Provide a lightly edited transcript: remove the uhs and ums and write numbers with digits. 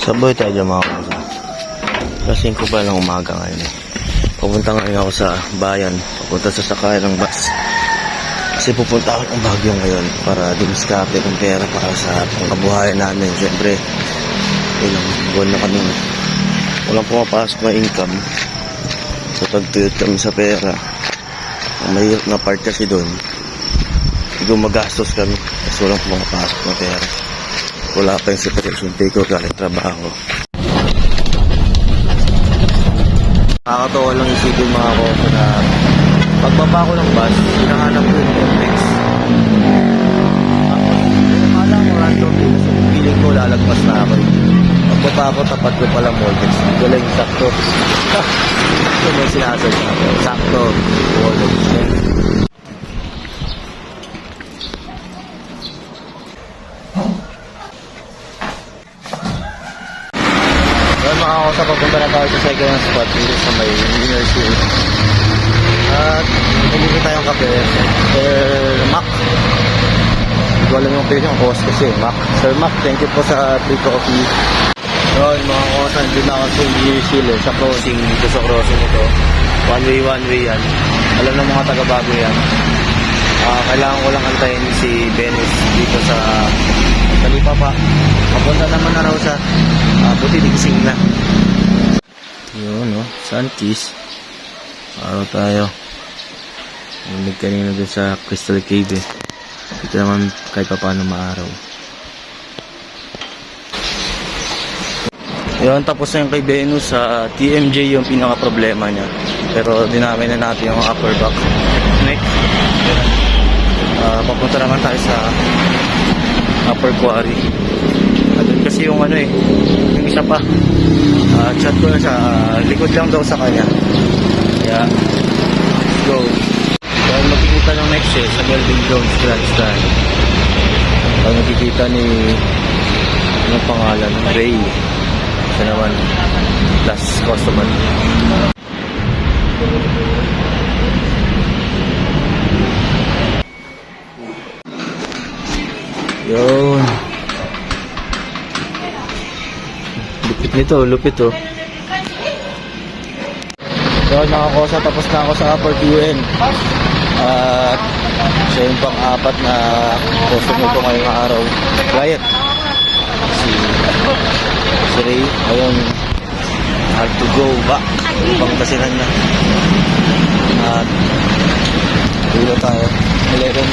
Sabay tayo dyan mga kasa. Kasing ko pa lang umaga ngayon eh. Pupunta ngayon ako sa bayan. Pupunta sa sakay ng bus. Kasi pupunta ako ng Baguio ngayon para dumiskarte ng pera para sa pangkabuhayan namin. Siyempre, ilang buwan na kami. Walang pumapasok na income. So tagtuyot kami sa pera. Ang mahirap na part kasi doon, gumagastos kami kasi walang pumapasok na pera. Wala pa yung separation pay ko galing trabaho. Nakakatawa lang isipin mga koso na pagbaba ko ng bus, hinahanap ko yung Vortex. Akala ko random din kasi feeling ko lalagpas na ako. Pagbaba ko, tapat ko pala Vortex. Galing, sakto. Ito may sinasabi ako. Sakto. Vortex. Ngayon mga kosa, papunta na tayo sa second spot dito sa may Inner City. At nabili tayong kape Sir Mac. Hindi ko alam yung presyo ng cost kasi Mac. Sir Mac, thank you po sa free coffee. Yun mga kosa, hindi na ako sa Inner City sa crossing dito sa crossing ito. One way yan. Alam ng mga taga-bago yan. Kailangan ko lang antayin si Benes dito sa Talipapa. Papunta naman na raw sa buti di gising na. Yun no, Sunkiss. Araw tayo. Naminig kanina dun sa Crystal Cave eh. Dito naman kahit pa paano maaraw. Yun, tapos na yung kay Venus sa TMJ yung pinaka problema niya. Pero dinamay na natin yung upper back. Next. Papunta naman tayo sa upper quarry. Doon kasi yung ano eh, yung isa pa. Chat ko na siya, likod lang daw sa kanya. Kaya, let's go. Dahil makikita ng next eh, sa Melvin Jones Grand Stand. Pag makikita ni, anong pangalan? Ray. Siya naman, last customer. Yun. Lupit nito, lupit oh. Yun mga kosa, tapos na ako sa upper QN. At siya yung pang-apat na customer ko ngayong araw. Quiet. Si Ray, ayun. Hard to go back. Pangkasinan na. At dito tayo. 11.